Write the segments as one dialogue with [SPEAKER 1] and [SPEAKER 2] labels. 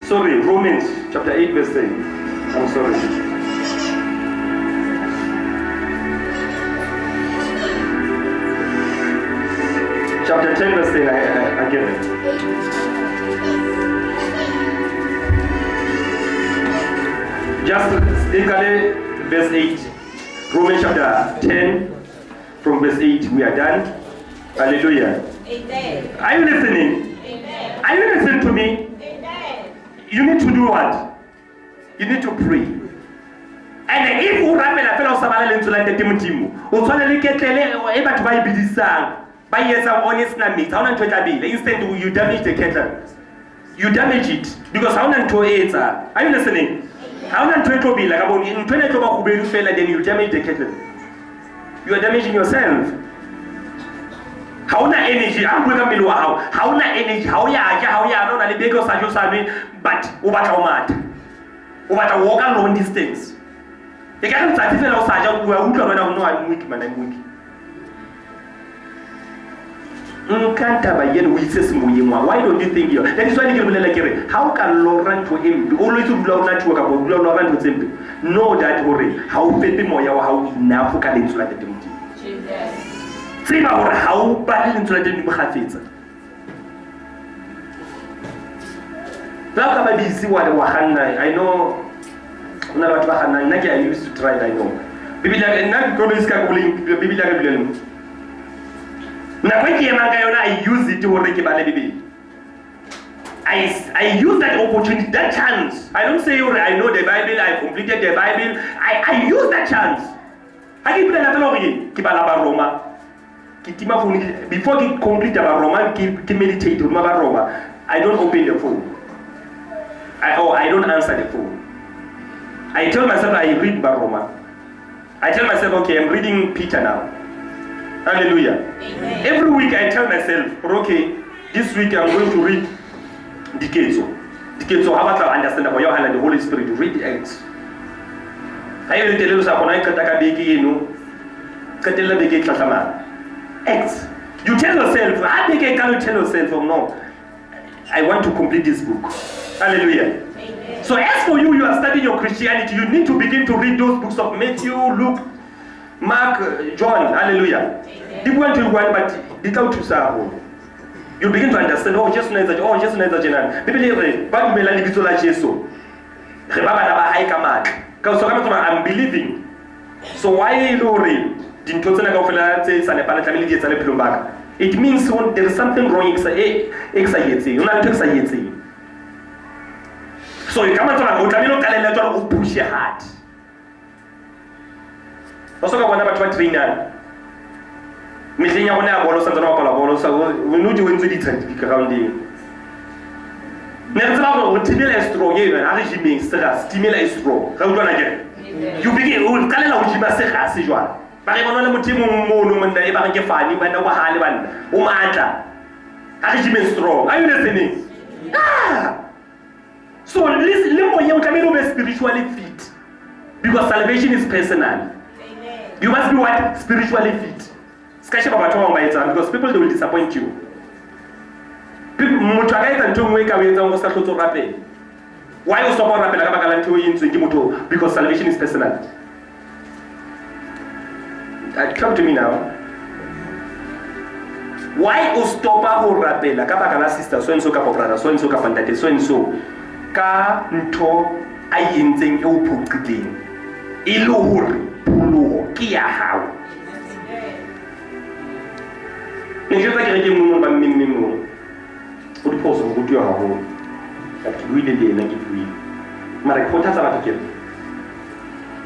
[SPEAKER 1] Sorry, Romans chapter 8 verse 10. I'm sorry. Chapter 10 verse 10, I get it. Just literally verse 8. Romans chapter 10 from verse 8. We are done. Hallelujah.
[SPEAKER 2] Amen.
[SPEAKER 1] Are you listening?
[SPEAKER 2] Amen.
[SPEAKER 1] Are you listening to me?
[SPEAKER 2] Amen.
[SPEAKER 1] You need to do what? You need to pray. And if you rapela fela o sabala le ntsola tete modimo, o tshwana le ketlele e batho ba ibidisang, ba yetsa honest na mix. Ha ona ntwe tabile. Instead you damage the kettle. You damage it because ha ona ntwe etsa. Are you listening? Ha ona ntwe tlo bila ka boni, ntwe ne tlo ba khubelu fela, then you damage the kettle. You are damaging yourself. Ha ona energy, a bua ka mmele wa hao. Ha ona energy, ha o ya ja, ha o ya nona le beke o sa jo sa nwe, but o batla o matha. O batla walk a long distance. E ka re tsatsi fela o sa ja o utlwa wena o no a weak man, I'm weak. Nkanta ba yena o itse semoyeng wa. Why don't you think you? That is why ke bolela ke re how can Lord to him always dula o na tšwa ka bo dula o na ntho tsempe. Know that hore ha o fepe moya wa hao enough ka lentswe la tetemoti. Jesus. Tseba hore ha o ba le lentswe la tetemoti mogafetsa. Ba ka ba busy wa khanna. I know una batho ba khanna nna ke I used to try, I know. Biblia nna go le ska go le Biblia ka bulela. I use it to I use that opportunity, that chance. I don't say I know the Bible, I completed the Bible. I use that chance. I give that Roma. Before I complete the Roma, I meditate on Roma. I don't open the phone. I don't answer the phone. I tell myself I read Roma. I tell myself, okay, I'm reading Peter now. Hallelujah. Amen. Every week I tell myself, okay, this week I'm going to read Diketso. How about I understand about your hand and the Holy Spirit? Read Acts. I will tell you something. Acts. You tell yourself, can you tell yourself, oh no, I want to complete this book. Hallelujah. Amen. So as for you, you are studying your Christianity, you need to begin to read those books of Matthew, Luke, Mark, John, hallelujah. They went to one, but they come to Saho. You begin to understand, oh, just know that, oh, just know that, Jenan. People, but me la libito la Jesu. Rebaba na ba high command. Because I'm believing. So why Lori? Didn't to na ka fela tse sa ne pana tlamile di etsa le plombaka. It means when there is something wrong exciting. Una ntho exciting. So you come to na go tlamile o kalela tswa o push hard. Osoka bona batho ba trainer. Metleng ya bona ya bolo sa tsona ba bolo sa we no di wentse di scientific grounding. Ne re tsaba go timela strong ye a re gyming sera stimela strong. Ga utlwana ke. You begin o kalela go gym se ga se jwana. Ba re bona le motho mono monna e ba re ke fani ba na go hale bana. O matla. A re gym strong. Are you listening? So listen, le moya o tlamehile o be spiritually fit. Because salvation is personal. You must be what? Spiritually fit. Because people they will disappoint you. Why you stop? Because salvation is personal. Come to me now. Why you stop or rapela? Kapakala sister, so and so kapo brother, so and so kapantate, so and so. Ka nto ayintseng e o phuqileng. E le hore pulo ke ya hao. Ne je tsa ke re mo ba mmeng o di phoso go twa haholo ka ke buile le ena ke buile mara ke khothatsa batho ke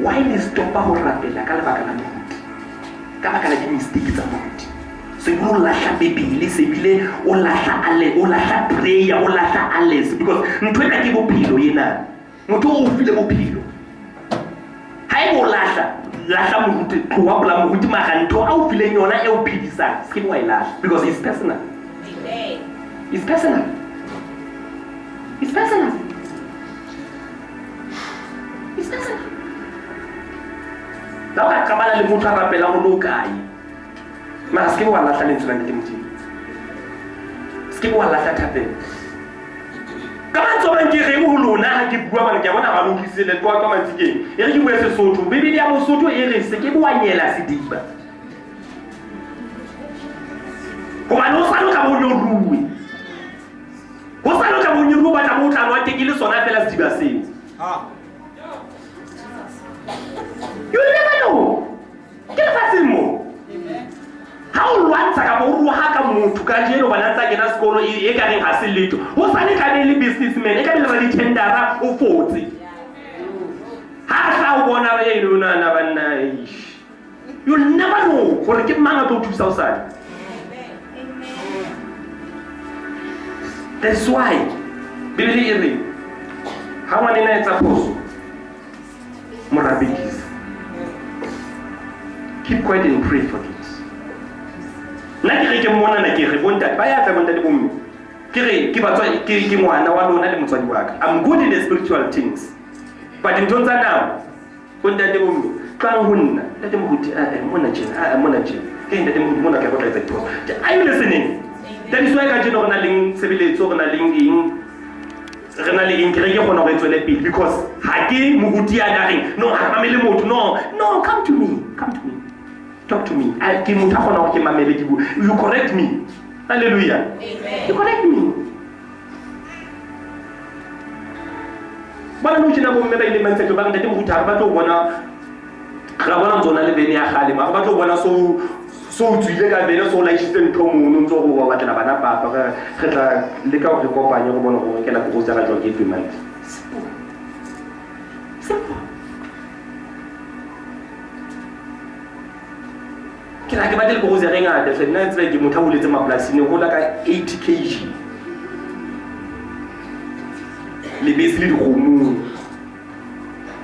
[SPEAKER 1] why le stopa ho rapela ka lebaka la moruti ka baka la di mistake tsa moruti se go lahla bebele se bile o lahla prayer o lahla alles because ntwe ka ke bophelo yena motho o file bophelo ha e go lahla moruti tloa bola moruti magantho a o fileng yona e o phidisang se ke wa ilash because it's personal. Amen. It's personal. It's personal. It's personal. La ka kabala le motho a rapela mo no kae mara se ke wa lahla le ntsona ke motho se ke wa lahla thapeng ka ba tsoma ke re mo ke bona ga lokisile kwa ka mantsikeng e re ke bue Sesotho Bibele ya Mosotho e re se ke boanyela sediba gobane o salo ka bonyoruwe go salo ka bonyoruwe ba tla bo tla wa tekile sona fela sediba seo you never know ke lefatsheng mo ha o lwantsha ka bo ruha ka motho ka jeno bana tsa kena sekolo e ka reng ha se letho o sane ka le businessman e ka le ba di tendera o fotse ha sa o bona re eno na banna you'll never know gore ke mang a tlo thusa o sane. That's why Bibele e re ha ngwana ena etsa phoso morabekisi keep quiet and pray for it. Na ke mona na ke re bontate ba ya tla bontate bomme ke re ke batswa ke ngwana wa lona le motswadi wa ka I'm good in the spiritual things but in tons now bontate bomme tlang ho nna tate moruti mona tjena ke ntate moruti mona ka go tla etsa diphoso are you listening? That is why ka jeno rena leng sebeletso rena leng eng rena le eng ke re ke gona go etswele pele because ha ke moruti ya dareng no ha mamele motho no come to me talk to me I ke motho a gona go ke mamele ke bua you correct me hallelujah amen you correct me bana no tshena bo mme ba ile mantsetlo ba ntate moruti ha ba tlo bona ga bona ntsona le bene ya gale ma ba tlo bona so tswile ka bene so la ishitse ntho mono ntso go ba batla bana papa re tla le ka go kopanya go bona go ke la go tsara jwa ke tshwimang simple ke la ke ba le go tsara ngata fe nna tswe ke motho a boletse maplasine go la ka 80 kg le bese le digomo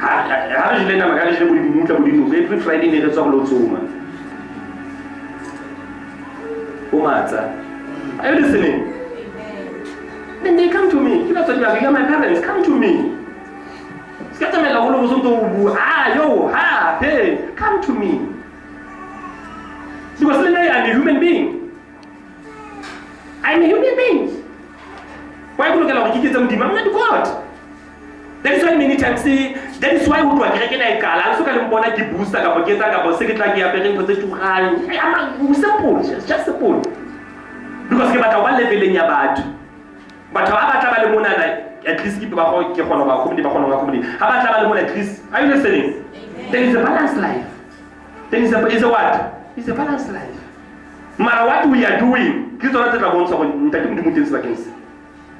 [SPEAKER 1] ha re jile na magara jile bo di mutla bo di no every Friday ne re tswa go lo tsoma Are you listening? Then they come to me. You know what I mean? My parents come to me. Hey, come to me. Because I'm a human being. I'm a human being. Why would I get them? I'm not God. That is why many times say, that is why we do a great I so can bona ki booster ka boketsa ka bo seketla ke apere ntse tse tugane. Simple, it's just simple. Because ke batla ba leveleng ya batho. Batho ba batla ba le mona at least ke ba go ke gona ba community ba gona ba community. Ha batla ba le mona at least. Are you listening? There is a balanced life. There is a what? It's a balanced life. Mara what we are doing, ke tsona tse tla bontsha go ntate mo dimoteng se bakeng se.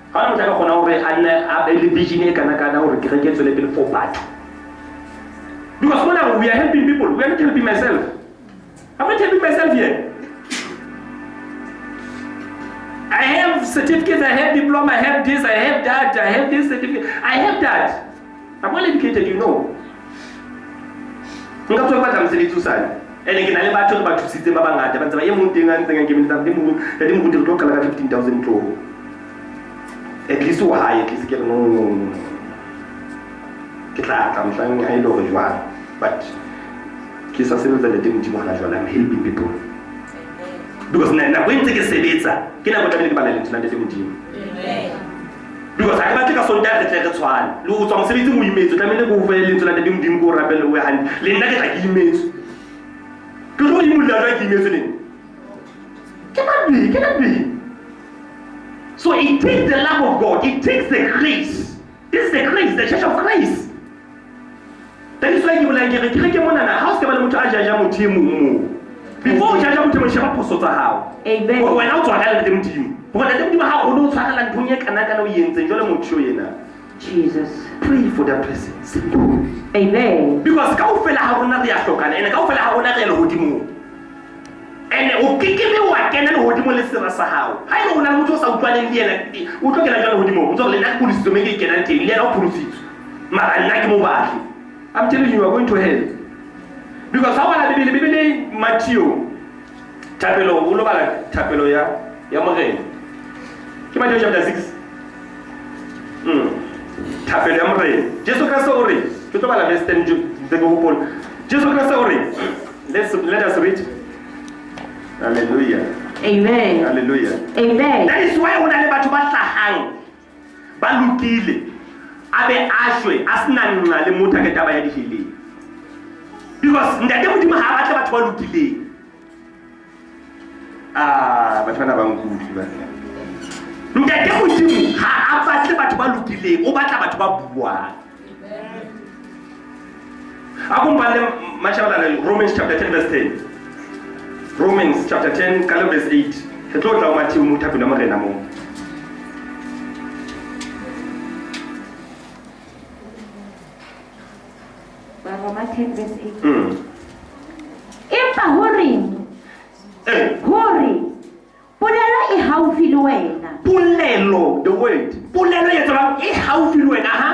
[SPEAKER 1] Ha ona motho ka gona hore a nne a le vision e kana hore ke re ke tswele pele for batho. Because when we are helping people, we are not helping myself. I'm not helping myself here. I have certificates, I have diploma, I have this, I have that, I have this certificate, I have that. I'm well educated, you know. Nka tswa batla mosebetsi o sane. Ene ke na le batho ba thusitse ba bangata ba tsaba ye mo teng a ntse ke mintsa di mo go tlo kala ka 15,000 tlo. At least o high, at least ke no. Ke tla ka mhlang ha ile go jwa but ke sa sebetsa le teng mo hana jwa I'm helping people. Because na go ntse ke sebetsa ke na go tla le bana le ntse mo dimo. Amen. Because ha ke batla ka sonta re tle re tshwana le go tswa mosebetsi mo imetso tlamele go fe le ntse la teng dimo go rapele o handi le nna ke tla ke imetso ke go imulla tla ke imetso le cannot be. So it takes the love of God, it takes the grace. This is the grace, the church of grace. That is why you will get a monana house ke ba le motho a jaja motho e mo before o jaja motho mo sheba phoso tsa hao. Amen. Go wena o tswa ka le teng modimo go na teng modimo ha o no tshwara la nthonya kana kana o yentse jole motho yena Jesus. Pray for that person. Simple. Amen. Because ka o fela ha rona re ya hlokana ene ka o fela ha rona re le hodimo ene o kekebe wa kena le hodimo le sera sa hao ha ile ona le motho o sa utlwaneng le yena o tlo kena jalo hodimo o ntse le nna ke polisi me ke kena teng le yena o polisi mara nna ke mo batle. I'm telling you, are going to hell. Because how are the Bibele Matthew Tapelo Ulobala Tapelo ya Morena. Ki Matthew chapter 6. Tapelo ya Morena. Jesus Christ ore. Ke tlo bala verse 10 de go Paul. Jesus Christ ore. Let us read. Hallelujah. Amen. Hallelujah. Amen. That is why when I batho ba hlahang ba lokile a a be a shwe a sena nna le motho ke taba ya di-healing, because ntate Modimo ha a batla batho ba lokileng. Batho bana ba nkutlwe ba. Ntate Modimo ha a batle batho ba lokileng, o batla batho ba buang. Akumbale mashallah, Romans chapter 10 verse 10. Romans chapter 10 verse 8. Ke tlo tla Matthew mutapela morena mo.
[SPEAKER 2] Romans 10 verse 8. Empa hore polelo e haufi le wena.
[SPEAKER 1] Polelo, the word. Polelo e tswa e haufi le wena ha?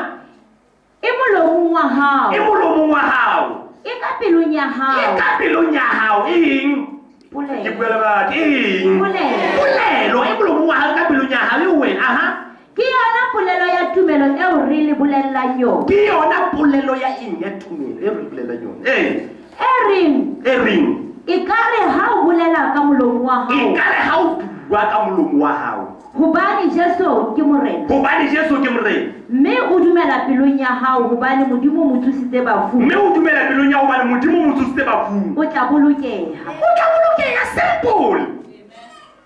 [SPEAKER 2] E molomong wa hao.
[SPEAKER 1] E molomong wa hao.
[SPEAKER 2] E ka pelong ya hao.
[SPEAKER 1] E ka pelong ya hao. Eng?
[SPEAKER 2] Polelo.
[SPEAKER 1] Ke buela ba eng? Polelo e molomong wa hao ka pelong ya hao le wena ha?
[SPEAKER 2] Ke yona polelo ya tumelo eo re le bolellang yona.
[SPEAKER 1] Ke yona polelo ya eng ya tumelo e re bolellang yona.
[SPEAKER 2] E reng. E kare ha o bolela ka molomo wa hao.
[SPEAKER 1] E kare ha o bua ka molomo wa hao.
[SPEAKER 2] Hobane Jesu ke morena.
[SPEAKER 1] Hobane Jesu ke morena.
[SPEAKER 2] Mme o dumela pelong ya hao hobane Modimo mo thusitse bafu.
[SPEAKER 1] Mme o dumela pelong ya hobane Modimo mo thusitse bafu.
[SPEAKER 2] O tla bolokeha.
[SPEAKER 1] O tla bolokeha, simple.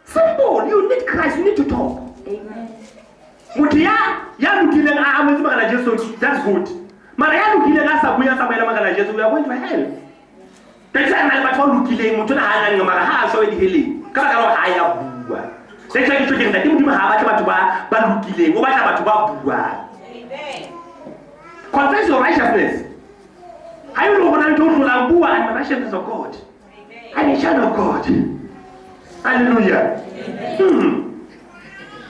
[SPEAKER 1] Simple. You need Christ, you need to talk.
[SPEAKER 2] Amen.
[SPEAKER 1] Motho ya lokileng a ametse magana Jesu, that's good. Mara ya lokileng a sa buya sa maela magana Jesu, we are going to hell. Tsa nna le batho ba lokileng, motho na ha nang mara ha a shwe di-healing. Ka baka la ha ya bua. Tsa ke tlo ke ntate Modimo ha batla batho ba lokileng, o batla batho ba buang. Amen. Confess your righteousness. I don't know what I'm talking about. I'm a righteousness of God. Amen. I'm a child of God. Hallelujah.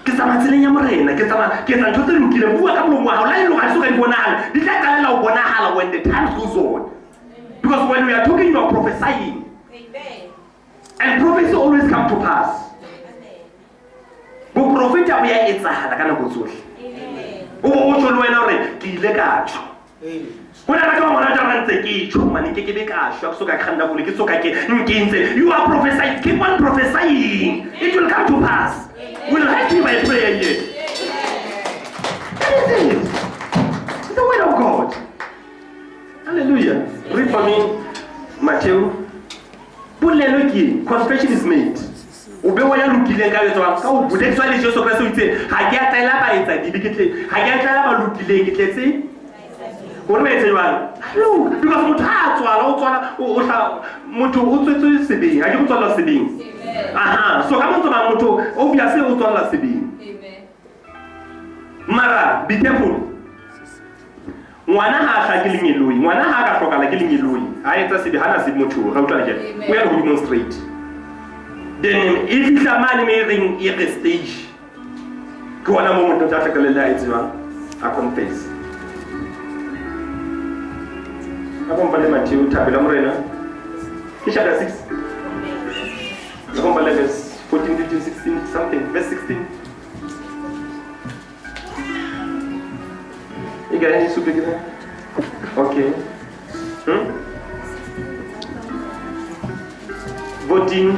[SPEAKER 1] Ke tsama tseleng ya morena, ke tsa ntho tse lokileng, bua ka molomo wa hao, la e lo ga se ka di bonagala, di tla qalela ho bonahala when the time goes on. Because when we are talking, you are prophesying. Amen. And prophecy always come to pass. Bo profeta bo ya etsahala ka nako tsohle. Amen. O tlo le wena hore ke ile ka tsho. Bona ba ka mona tla ntse ke tsho mane ke be ka shwa so ka khanda bole ke soka ke nkintse. You are prophesying, keep on prophesying. It will come to pass. We'll help you by prayer here. That is it. It's the word of God. Hallelujah. Read for me Matthew. Polelo ke confession is made. Obe wa ya lokileng ka yetsa ka o bude tswa le Jesu Christ o itse ha ke a tlela ba etsa dibikitle, ha ke a tlela ba lokileng ke tletse. Gore me etsa jwang? Hello, because motho ha tswala o tswala o hla motho o tswetse sebeng, ha ke go tswala sebeng. So ka motho ba motho obviously o tswala sebeng. Amen. Mara be careful. Ngwana ha ga ke lenyeloi, ngwana ha ka hlokala ke lenyeloi. Ha etsa sebe hana se motho ga utlwa ke. O ya go demonstrate. Then if it's a man making a stage, go on a moment to take a little I confess. I come by Matthew, Tabula Morena, chapter 6. I come by verse 14, 15, 16, something, verse 16. You got any super given? Okay. Voting.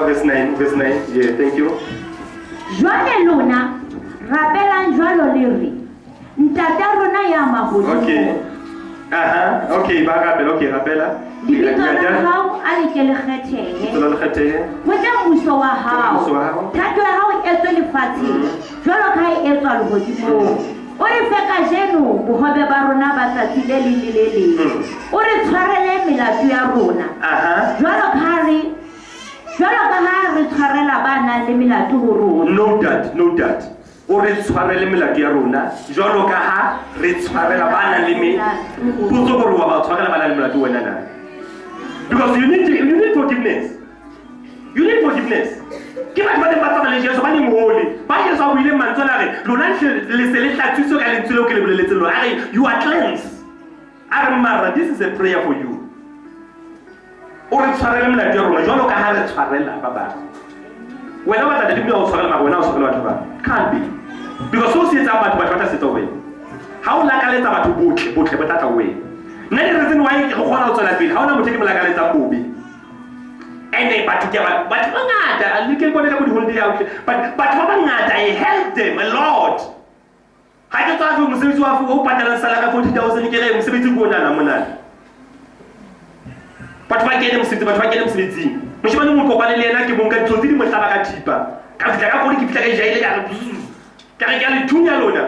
[SPEAKER 1] Verse 9, verse 9. Yeah, thank you.
[SPEAKER 2] Joane Luna, rappela Joalo Liri. Ntata rona ya mahodimo.
[SPEAKER 1] Okay. Okay, ba rappela, okay, rappela.
[SPEAKER 2] Dibito la hao a le ke le kgethehe.
[SPEAKER 1] Le kgethehe.
[SPEAKER 2] Ho tla mmuso wa hao. Thato ya hao e tswe lefatsheng. Jwalo ka e etswa lehodimong. O re fe kajeno bohobe ba rona ba tsatsi le leng le le leng. O re tshwarele melato ya rona. Jwalo ka ha re tshwarela bana le melato ho rona.
[SPEAKER 1] No doubt. O re tshwarele melato ya rona. Jwalo ka ha re tshwarela bana le melato. Potso gore wa ba tshwarela bana le melato wena na. Because you need forgiveness. You need forgiveness. Ke batho ba le batsa le Jesu ba le moholi. Ba Jesu a buile mantswe la re lona le se le tlatsuso ka lentswe le o ke le boleletse lona. Are you are cleansed. Are mara, this is a prayer for you. O re tshwarele melato ya rona jwalo ka ha re tshwarela ba ba. Wena ba tla dipina o tshwarela ma wena o tshwarela batho ba. Can't be. Because so se etsa batho ba tla se tsowe. Ha o lakaletsa batho botle ba tla wena. Nna le reason why ke go kgona go tswela pele ha ona motho ke mo lakaletsa bobe. And batho ke ba ngata le ke bone ka bo di holiday out but batho ba ngata help them a lot. Ha ke tsa mosebetsi wa o patala sala ka 40,000 ke re mosebetsi ko nana monana. Batho ba kene mosebetsing. Moshimane mo kopane le yena ke bonka ntlo tse di mo hlaba ka thipa. Ka fitla ka kgone ke fitla ka jaile ka re ke le thunya lona.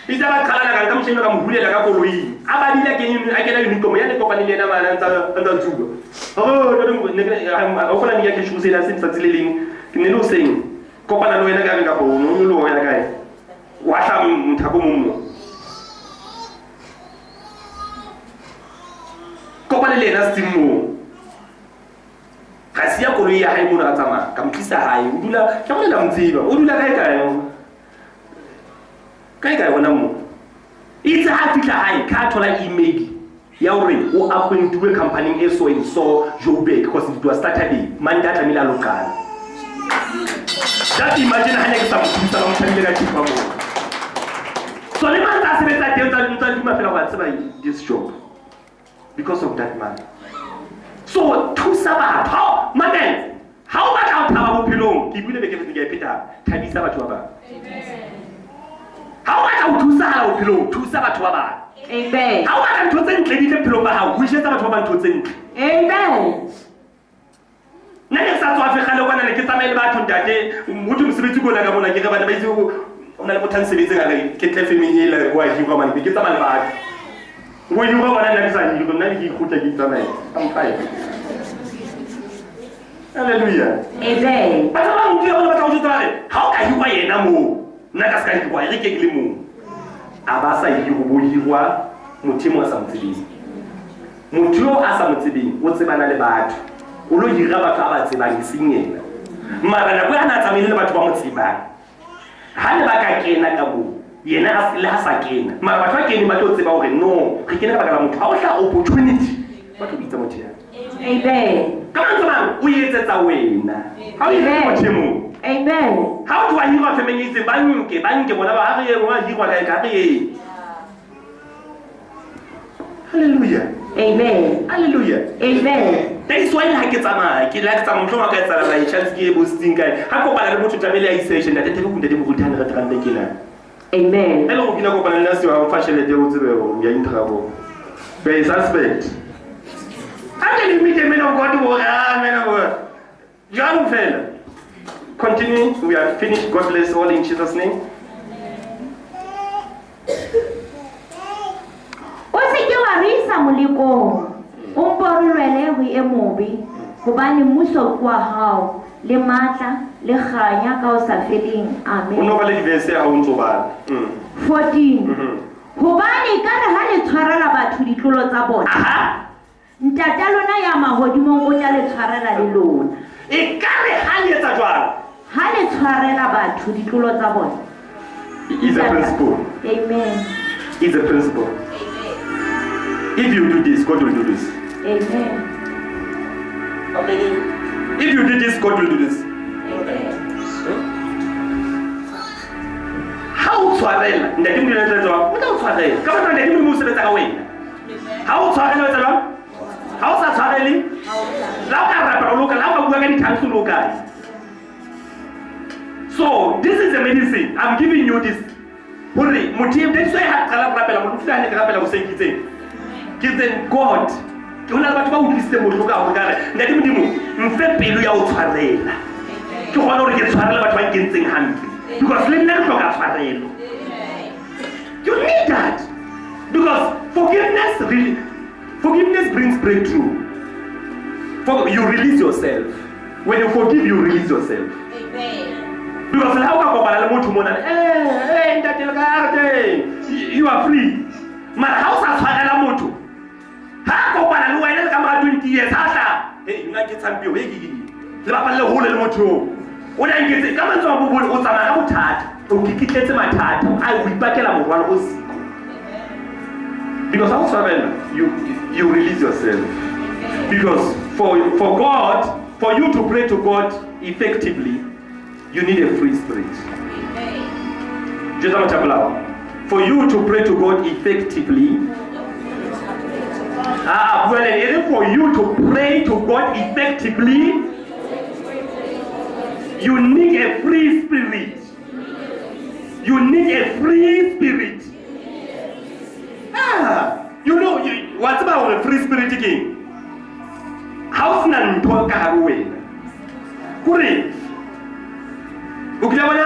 [SPEAKER 1] Itse ba qhalana ka moshimane ka mo hulela ka koloi. A ba dile ke a kena uniform ya ne kopane le yena bana ntsa tsuba. O kgona ni ya ke shusela se tsa tseleleng. Ke ne lo seng. Kopana le wena ka re ka bono lo ya kae. Wa hla mthako mo. Kopane le yena simo. Ga se ya koloi ya hae mo ra tsamaya ka mtlisa hae o dula ke go le mtsiba o dula kae wona mo itse ha fitla hae ka thola email ya hore o appointiwe company e so and so Joburg because it was Saturday Monday tlamela local. Just imagine ha ne ke sa mothusa ba mothabile ka thipa mo. So le man tsa sebetsa teng tsa dima fela wa tseba this job because of that man. So thusa batho mamen ha o batla ho thaba bophelong ke bule be ke fetsa ke pheta thabisa batho ba ba. Ha o batla ho thusa ha bophelong thusa batho ba ba.
[SPEAKER 2] Amen.
[SPEAKER 1] Ha o batla ntho tse ntle di le bophelong ba hao ho jetsa batho ba ntho tse ntle.
[SPEAKER 2] Amen.
[SPEAKER 1] Nna ke sa tswa fegale kwana ne ke tsamaile batho ntate motho mosebetsi go la ka bona ke re bana ba itse o na le motho sebetsi ga re ke tle family le wa di go mane ke tsamaya batho. Go di go bona nna ke sa di go nna ke khutla ke tsamaile. I'm fine. Hallelujah.
[SPEAKER 2] Amen.
[SPEAKER 1] Ba tla mo dira ba tla o tsare ha o ka hiwa yena mo nna ka ska hiwa re ke le mo aba sa yi go bo hiwa mothimo a sa mtsebeng motho a sa mtsebeng o tsebana le batho o lo hira batho a ba tsebang senyela mara na go ana tsamile le batho ba motsebang ha ne ba ka kena ka bo yena a le ha sa kena mara batho ba kene ba tlo tseba hore no re kene ba ka la motho ha o hla opportunity batho bitsa motho ya.
[SPEAKER 2] Amen.
[SPEAKER 1] Come on, o etsetsa wena ha o ile mothimo.
[SPEAKER 2] Amen.
[SPEAKER 1] How do I hear what feminist banke bona ba re wa hirwa ka re. Hallelujah.
[SPEAKER 2] Amen.
[SPEAKER 1] Hallelujah.
[SPEAKER 2] Amen.
[SPEAKER 1] That is why ha ke tsamaya ke la ke tsamaya mhloma ka tsala ba chance ke boosting kae ha ko bana le motho tlamele a session that te go ndete mo 100 ke la.
[SPEAKER 2] Amen.
[SPEAKER 1] Hello go bina go bana nna se wa fashion de o tsebe go ya intrabo. Be suspect. How can you meet a man of God who man of God? John fell. Continue. We are finished. God bless all in Jesus' name.
[SPEAKER 2] O se ke wa risa molikong o mporolwele ho e mobe hobane mmuso kwa hao le matla le khanya ka o sa feleng. Amen.
[SPEAKER 1] Uno ba le verse ha o ntso bana.
[SPEAKER 2] 14. Hobane ka re ha le tshwarela batho ditlolo tsa bona.
[SPEAKER 1] Aha.
[SPEAKER 2] Ntata lona ya mahodimong o tla le tshwarela le lona.
[SPEAKER 1] E ka re ha le etsa jwang?
[SPEAKER 2] Ha le tshwarela batho ditlolo tsa bona.
[SPEAKER 1] It's a principle.
[SPEAKER 2] Amen.
[SPEAKER 1] It's a principle. If you do this, God will do this.
[SPEAKER 2] Amen.
[SPEAKER 1] If you do this, God will do this. How tshwarela? Ndati mo dile tsa o tla tshwarela. Ka batla ndati mo sebetsa ka wena. How tshwarela tsa jwang? How sa tshwarele? La ka rapa o loka, la ka bua ka dithanso loka. So, this is the medicine. I'm giving you this. Hurry, motive. That's why I have rapela. Motive I have rapela. Usay kitse. Kitse God. Kona batho ba utlwisitse motho ka hore kare ndati modimo mfe pelo ya o tshwarela. Ke gona hore ke tshwarela batho ba kentseng hampe. Because le nna ke hloka tshwarelo. You need that. Because forgiveness brings breakthrough. You release yourself. When you forgive, you release yourself. Amen. Because how can you are free. My house has had a motor. How can I come 20 years after? Hey, you like it some people. The Papa hold a motor. When I get it, come on, so I'm tired. Okay, my tired. I will back and one was. Because also you release yourself. Because for God, for you to pray to God effectively, you need a free spirit. For you to pray to God effectively, for you to pray to God effectively, you need a free spirit. need a free spirit. You know, what's about a free spirit again? How's nan talk away? Kuri. Ukiyabona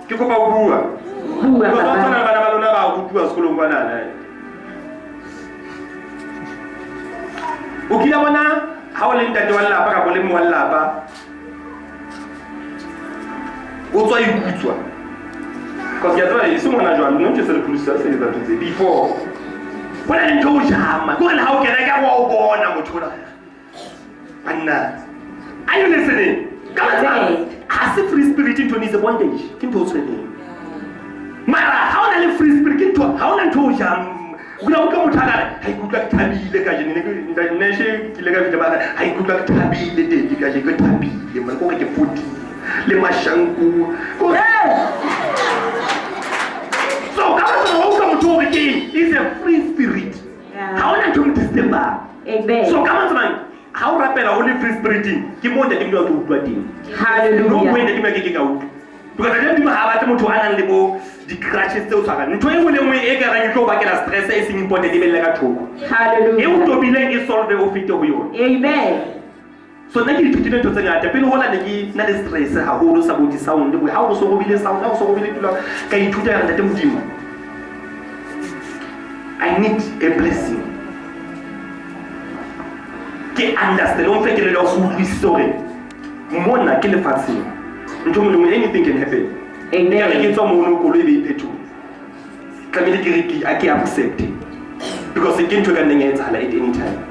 [SPEAKER 1] kiko pa ubua.
[SPEAKER 2] Bua
[SPEAKER 1] Ko
[SPEAKER 2] papa.
[SPEAKER 1] tsona bana ba lona ba ubua sekolong kwana na. Ukiyabona ha o le ntate wa lapa ka bole mo wa lapa. O tswa ikutswa. Because il y a toi, ils sont mon agent, non, tu sais le plus ça, c'est les baptisés. Before, voilà les gens jamais. Quand on a aucun gars, on va au bon, on va au Anna, are you listening? Come on, has a free spirit into his bondage. Can you say it? Mara, how on a free spirit into how on a to jam? We don't come to that. I could like Tabi, the guy in the nation, I could like Tabi, the day, you guys get Tabi, the man go get food, the Mashanku. So come to again is a free spirit. How on to December?
[SPEAKER 2] Amen.
[SPEAKER 1] So come on, man. How rapid only free spirit? Give more than you know to do.
[SPEAKER 2] Hallelujah.
[SPEAKER 1] No way that you make it out. Because I don't have to analyze the crashes still. You don't even you go back and stress is important.
[SPEAKER 2] Hallelujah.
[SPEAKER 1] You to be like solve the office of you.
[SPEAKER 2] Amen.
[SPEAKER 1] So now you didn't to say that the people that they not stress how to support the sound. How so will the sound? How so will it look? Can you do that? I need a blessing. Qui understand? On fait que leur food is story. Mona qui le facile. Anything can happen.
[SPEAKER 2] Amen.
[SPEAKER 1] Avec une somme on peut lever et tout. Comme il dit qui accepte. Because it can to get at any time.